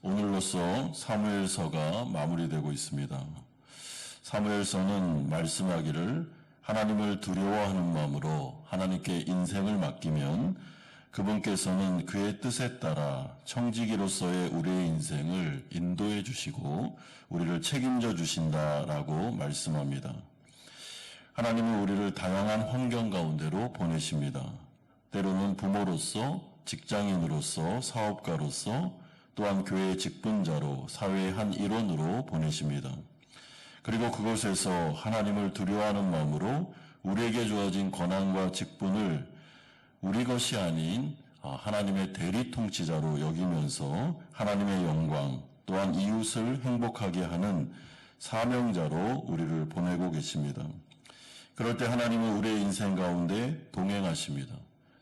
오늘로써 사무엘서가 마무리되고 있습니다. 사무엘서는 말씀하기를 하나님을 두려워하는 마음으로 하나님께 인생을 맡기면 그분께서는 그의 뜻에 따라 청지기로서의 우리의 인생을 인도해 주시고 우리를 책임져 주신다라고 말씀합니다. 하나님은 우리를 다양한 환경 가운데로 보내십니다. 때로는 부모로서, 직장인으로서, 사업가로서, 또한 교회의 직분자로, 사회의 한 일원으로 보내십니다. 그리고 그곳에서 하나님을 두려워하는 마음으로 우리에게 주어진 권한과 직분을 우리 것이 아닌 하나님의 대리 통치자로 여기면서 하나님의 영광, 또한 이웃을 행복하게 하는 사명자로 우리를 보내고 계십니다. 그럴 때 하나님은 우리의 인생 가운데 동행하십니다.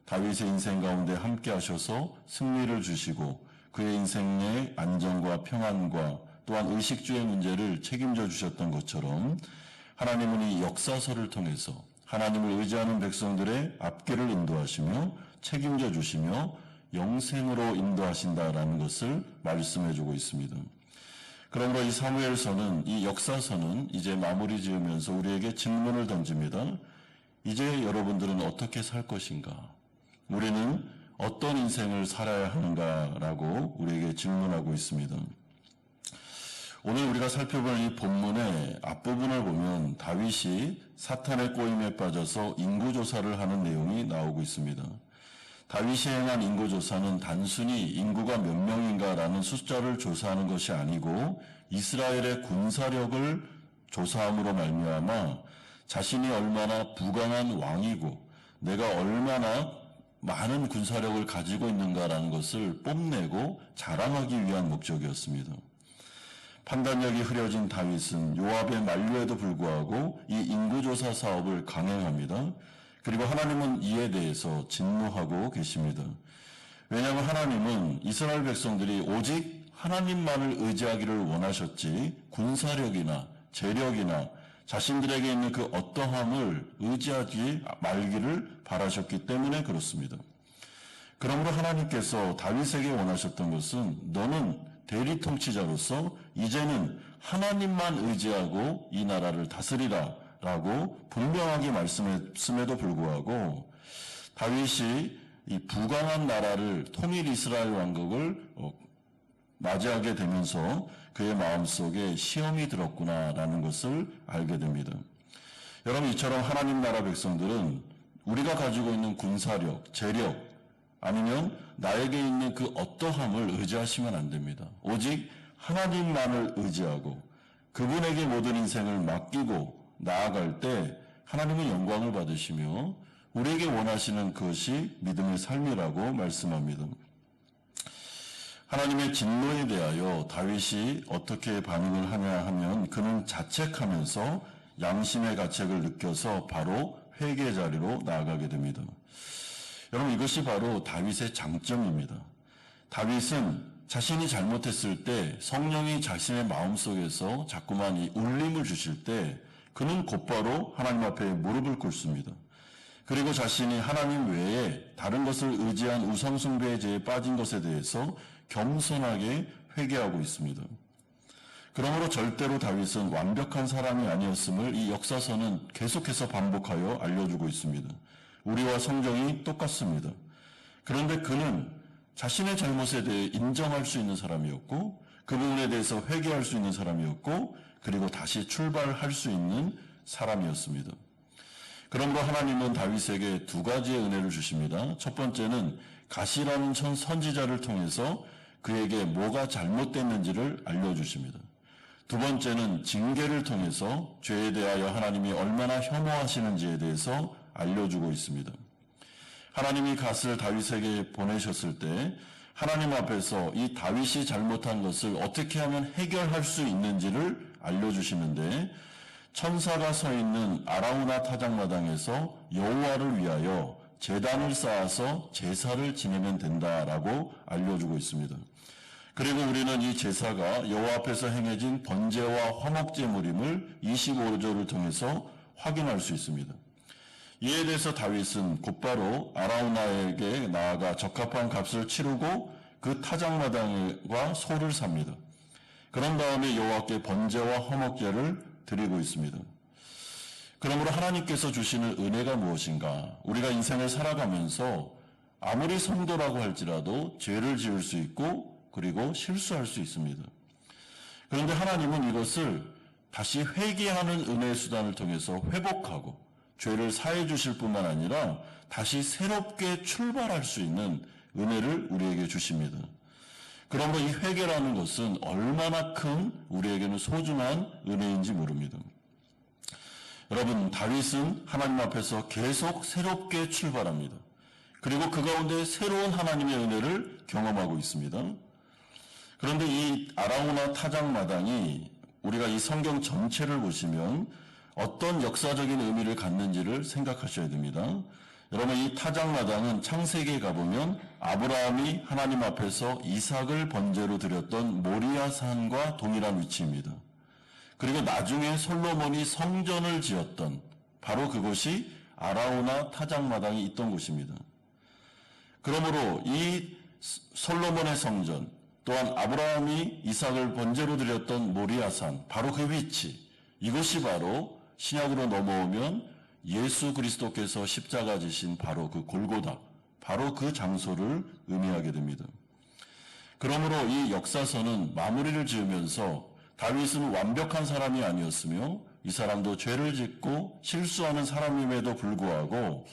다윗의 인생 가운데 함께 하셔서 승리를 주시고 그의 인생의 안정과 평안과 또한 의식주의 문제를 책임져 주셨던 것처럼 하나님은 이 역사서를 통해서 하나님을 의지하는 백성들의 앞길을 인도하시며 책임져 주시며 영생으로 인도하신다라는 것을 말씀해 주고 있습니다. 그러므로 이 사무엘서는, 이 역사서는 이제 마무리 지으면서 우리에게 질문을 던집니다. 이제 여러분들은 어떻게 살 것인가? 우리는 어떤 인생을 살아야 하는가라고 우리에게 질문하고 있습니다. 오늘 우리가 살펴볼 이 본문의 앞부분을 보면 다윗이 사탄의 꼬임에 빠져서 인구조사를 하는 내용이 나오고 있습니다. 다윗이 행한 인구조사는 단순히 인구가 몇 명인가라는 숫자를 조사하는 것이 아니고 이스라엘의 군사력을 조사함으로 말미암아 자신이 얼마나 부강한 왕이고 내가 얼마나 많은 군사력을 가지고 있는가라는 것을 뽐내고 자랑하기 위한 목적이었습니다. 판단력이 흐려진 다윗은 요압의 만류에도 불구하고 이 인구조사 사업을 강행합니다. 그리고 하나님은 이에 대해서 진노하고 계십니다. 왜냐하면 하나님은 이스라엘 백성들이 오직 하나님만을 의지하기를 원하셨지 군사력이나 재력이나 자신들에게 있는 그 어떠함을 의지하지 말기를 바라셨기 때문에 그렇습니다. 그러므로 하나님께서 다윗에게 원하셨던 것은 너는 대리 통치자로서 이제는 하나님만 의지하고 이 나라를 다스리라 라고 분명하게 말씀했음에도 불구하고 다윗이 이 부강한 나라를 통일 이스라엘 왕국을 맞이하게 되면서 그의 마음속에 시험이 들었구나라는 것을 알게 됩니다. 여러분, 이처럼 하나님 나라 백성들은 우리가 가지고 있는 군사력, 재력 아니면 나에게 있는 그 어떠함을 의지하시면 안 됩니다. 오직 하나님만을 의지하고 그분에게 모든 인생을 맡기고 나아갈 때 하나님은 영광을 받으시며 우리에게 원하시는 그것이 믿음의 삶이라고 말씀합니다. 하나님의 진노에 대하여 다윗이 어떻게 반응을 하냐 하면 그는 자책하면서 양심의 가책을 느껴서 바로 회개 자리로 나아가게 됩니다. 여러분, 이것이 바로 다윗의 장점입니다. 다윗은 자신이 잘못했을 때 성령이 자신의 마음속에서 자꾸만 이 울림을 주실 때 그는 곧바로 하나님 앞에 무릎을 꿇습니다. 그리고 자신이 하나님 외에 다른 것을 의지한 우상숭배의 죄에 빠진 것에 대해서 겸손하게 회개하고 있습니다. 그러므로 절대로 다윗은 완벽한 사람이 아니었음을 이 역사서는 계속해서 반복하여 알려주고 있습니다. 우리와 성경이 똑같습니다. 그런데 그는 자신의 잘못에 대해 인정할 수 있는 사람이었고 그 부분에 대해서 회개할 수 있는 사람이었고 그리고 다시 출발할 수 있는 사람이었습니다. 그러므로 하나님은 다윗에게 두 가지의 은혜를 주십니다. 첫 번째는 가시라는 선지자를 통해서 그에게 뭐가 잘못됐는지를 알려주십니다. 두 번째는 징계를 통해서 죄에 대하여 하나님이 얼마나 혐오하시는지에 대해서 알려주고 있습니다. 하나님이 갓을 다윗에게 보내셨을 때 하나님 앞에서 이 다윗이 잘못한 것을 어떻게 하면 해결할 수 있는지를 알려주시는데 천사가 서 있는 아라우나 타작마당에서 여호와를 위하여 제단을 쌓아서 제사를 지내면 된다라고 알려주고 있습니다. 그리고 우리는 이 제사가 여호와 앞에서 행해진 번제와 화목제물임을 25절을 통해서 확인할 수 있습니다. 이에 대해서 다윗은 곧바로 아라우나에게 나아가 적합한 값을 치르고 그 타작마당과 소를 삽니다. 그런 다음에 여호와께 번제와 화목제를 드리고 있습니다. 그러므로 하나님께서 주시는 은혜가 무엇인가? 우리가 인생을 살아가면서 아무리 성도라고 할지라도 죄를 지을 수 있고 그리고 실수할 수 있습니다. 그런데 하나님은 이것을 다시 회개하는 은혜의 수단을 통해서 회복하고 죄를 사해 주실 뿐만 아니라 다시 새롭게 출발할 수 있는 은혜를 우리에게 주십니다. 그러므로 이 회개라는 것은 얼마나 큰 우리에게는 소중한 은혜인지 모릅니다. 여러분, 다윗은 하나님 앞에서 계속 새롭게 출발합니다. 그리고 그 가운데 새로운 하나님의 은혜를 경험하고 있습니다. 그런데 이 아라우나 타작마당이 우리가 이 성경 전체를 보시면 어떤 역사적인 의미를 갖는지를 생각하셔야 됩니다. 여러분, 이 타작마당은 창세기에 가보면 아브라함이 하나님 앞에서 이삭을 번제로 드렸던 모리아산과 동일한 위치입니다. 그리고 나중에 솔로몬이 성전을 지었던 바로 그곳이 아라우나 타작마당이 있던 곳입니다. 그러므로 이 솔로몬의 성전 또한 아브라함이 이삭을 번제로 드렸던 모리아산 바로 그 위치, 이것이 바로 신약으로 넘어오면 예수 그리스도께서 십자가 지신 바로 그 골고다, 바로 그 장소를 의미하게 됩니다. 그러므로 이 역사서는 마무리를 지으면서 다윗은 완벽한 사람이 아니었으며 이 사람도 죄를 짓고 실수하는 사람임에도 불구하고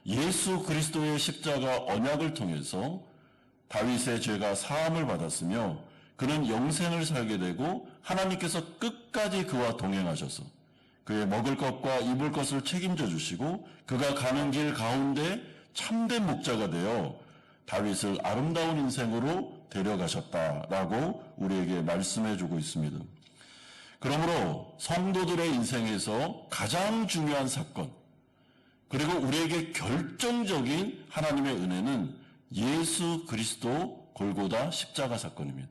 예수 그리스도의 십자가 언약을 통해서 다윗의 죄가 사함을 받았으며 그는 영생을 살게 되고 하나님께서 끝까지 그와 동행하셔서 그의 먹을 것과 입을 것을 책임져 주시고 그가 가는 길 가운데 참된 목자가 되어 다윗을 아름다운 인생으로 데려가셨다라고 우리에게 말씀해 주고 있습니다. 그러므로 성도들의 인생에서 가장 중요한 사건, 그리고 우리에게 결정적인 하나님의 은혜는 예수 그리스도 골고다 십자가 사건입니다.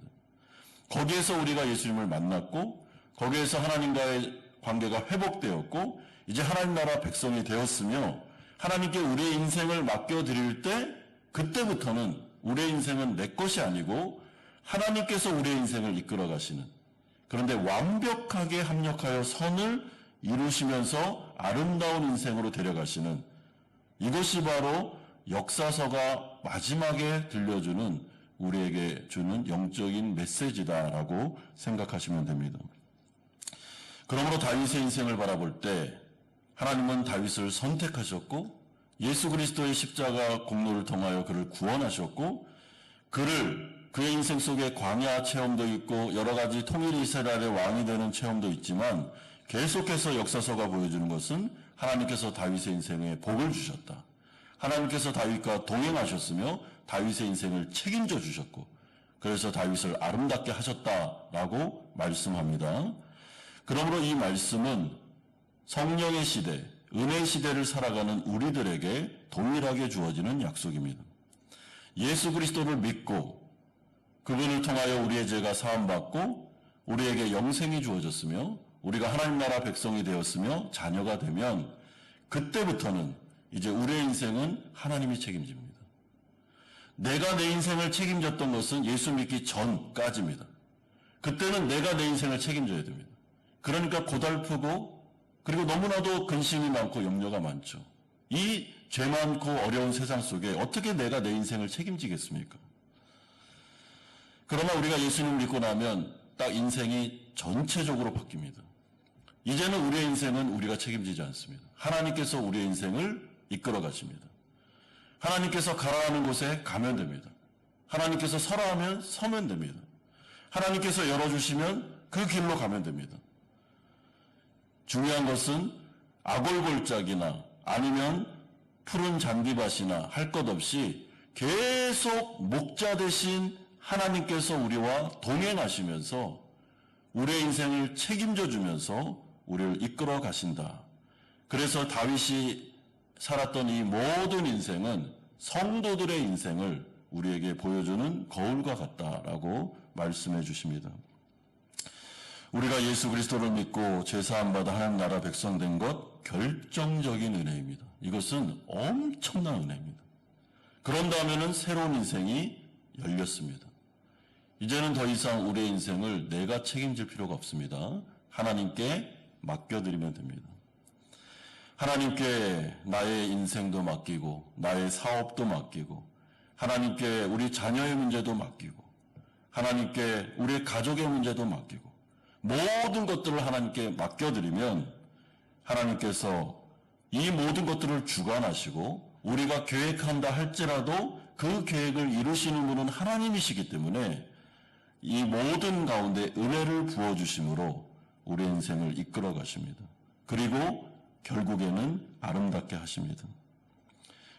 거기에서 우리가 예수님을 만났고 거기에서 하나님과의 관계가 회복되었고 이제 하나님 나라 백성이 되었으며 하나님께 우리의 인생을 맡겨드릴 때 그때부터는 우리의 인생은 내 것이 아니고 하나님께서 우리의 인생을 이끌어 가시는, 그런데 완벽하게 합력하여 선을 이루시면서 아름다운 인생으로 데려가시는, 이것이 바로 역사서가 마지막에 들려주는 우리에게 주는 영적인 메시지다라고 생각하시면 됩니다. 그러므로 다윗의 인생을 바라볼 때 하나님은 다윗을 선택하셨고 예수 그리스도의 십자가 공로를 통하여 그를 구원하셨고 그의 인생 속에 광야 체험도 있고 여러 가지 통일 이스라엘의 왕이 되는 체험도 있지만 계속해서 역사서가 보여주는 것은 하나님께서 다윗의 인생에 복을 주셨다. 하나님께서 다윗과 동행하셨으며 다윗의 인생을 책임져 주셨고 그래서 다윗을 아름답게 하셨다라고 말씀합니다. 그러므로 이 말씀은 성령의 시대, 은혜의 시대를 살아가는 우리들에게 동일하게 주어지는 약속입니다. 예수 그리스도를 믿고 그분을 통하여 우리의 죄가 사함받고 우리에게 영생이 주어졌으며 우리가 하나님 나라 백성이 되었으며 자녀가 되면 그때부터는 이제 우리의 인생은 하나님이 책임집니다. 내가 내 인생을 책임졌던 것은 예수 믿기 전까지입니다. 그때는 내가 내 인생을 책임져야 됩니다. 그러니까 고달프고 그리고 너무나도 근심이 많고 염려가 많죠. 이 죄 많고 어려운 세상 속에 어떻게 내가 내 인생을 책임지겠습니까? 그러나 우리가 예수님 믿고 나면 딱 인생이 전체적으로 바뀝니다. 이제는 우리의 인생은 우리가 책임지지 않습니다. 하나님께서 우리의 인생을 이끌어 가십니다. 하나님께서 가라 하는 곳에 가면 됩니다. 하나님께서 서라 하면 서면 됩니다. 하나님께서 열어주시면 그 길로 가면 됩니다. 중요한 것은 아골골짝이나 아니면 푸른 잔디밭이나 할 것 없이 계속 목자 되신 하나님께서 우리와 동행하시면서 우리의 인생을 책임져 주면서 우리를 이끌어 가신다. 그래서 다윗이 살았던 이 모든 인생은 성도들의 인생을 우리에게 보여주는 거울과 같다라고 말씀해 주십니다. 우리가 예수 그리스도를 믿고 죄사함 받아 하나님 나라 백성 된 것 결정적인 은혜입니다. 이것은 엄청난 은혜입니다. 그런 다음에는 새로운 인생이 열렸습니다. 이제는 더 이상 우리의 인생을 내가 책임질 필요가 없습니다. 하나님께 맡겨드리면 됩니다. 하나님께 나의 인생도 맡기고 나의 사업도 맡기고 하나님께 우리 자녀의 문제도 맡기고 하나님께 우리 가족의 문제도 맡기고 모든 것들을 하나님께 맡겨드리면 하나님께서 이 모든 것들을 주관하시고 우리가 계획한다 할지라도 그 계획을 이루시는 분은 하나님이시기 때문에 이 모든 가운데 은혜를 부어주심으로 우리 인생을 이끌어 가십니다. 그리고 결국에는 아름답게 하십니다.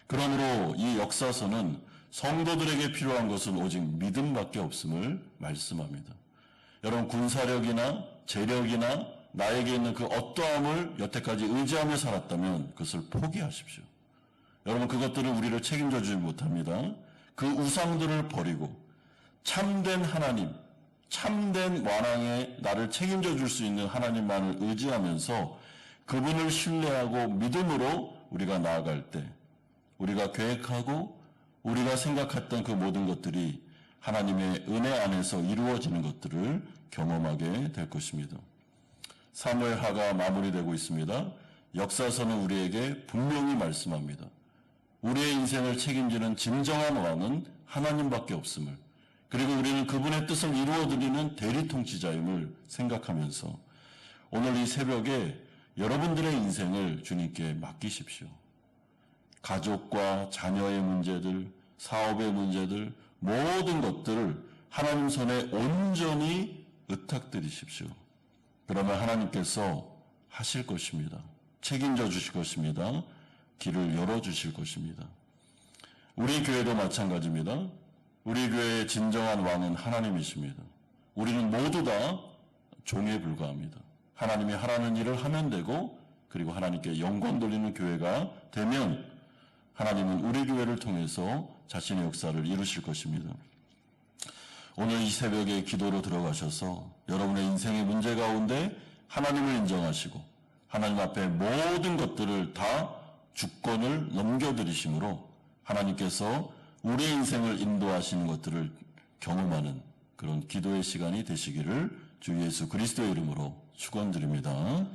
그러므로 이 역사서는 성도들에게 필요한 것은 오직 믿음밖에 없음을 말씀합니다. 여러분, 군사력이나 재력이나 나에게 있는 그 어떠함을 여태까지 의지하며 살았다면 그것을 포기하십시오. 여러분, 그것들은 우리를 책임져 주지 못합니다. 그 우상들을 버리고 참된 하나님, 참된 왕왕에 나를 책임져 줄 수 있는 하나님만을 의지하면서 그분을 신뢰하고 믿음으로 우리가 나아갈 때 우리가 계획하고 우리가 생각했던 그 모든 것들이 하나님의 은혜 안에서 이루어지는 것들을 경험하게 될 것입니다. 사무엘하가 마무리되고 있습니다. 역사서는 우리에게 분명히 말씀합니다. 우리의 인생을 책임지는 진정한 왕은 하나님밖에 없음을, 그리고 우리는 그분의 뜻을 이루어드리는 대리통치자임을 생각하면서 오늘 이 새벽에 여러분들의 인생을 주님께 맡기십시오. 가족과 자녀의 문제들, 사업의 문제들, 모든 것들을 하나님 손에 온전히 의탁드리십시오. 그러면 하나님께서 하실 것입니다. 책임져 주실 것입니다. 길을 열어주실 것입니다. 우리 교회도 마찬가지입니다. 우리 교회의 진정한 왕은 하나님이십니다. 우리는 모두 다 종에 불과합니다. 하나님이 하라는 일을 하면 되고, 그리고 하나님께 영광 돌리는 교회가 되면 하나님은 우리 교회를 통해서 자신의 역사를 이루실 것입니다. 오늘 이 새벽에 기도로 들어가셔서 여러분의 인생의 문제 가운데 하나님을 인정하시고 하나님 앞에 모든 것들을 다 주권을 넘겨드리심으로 하나님께서 우리의 인생을 인도하시는 것들을 경험하는 그런 기도의 시간이 되시기를 주 예수 그리스도의 이름으로 축원드립니다.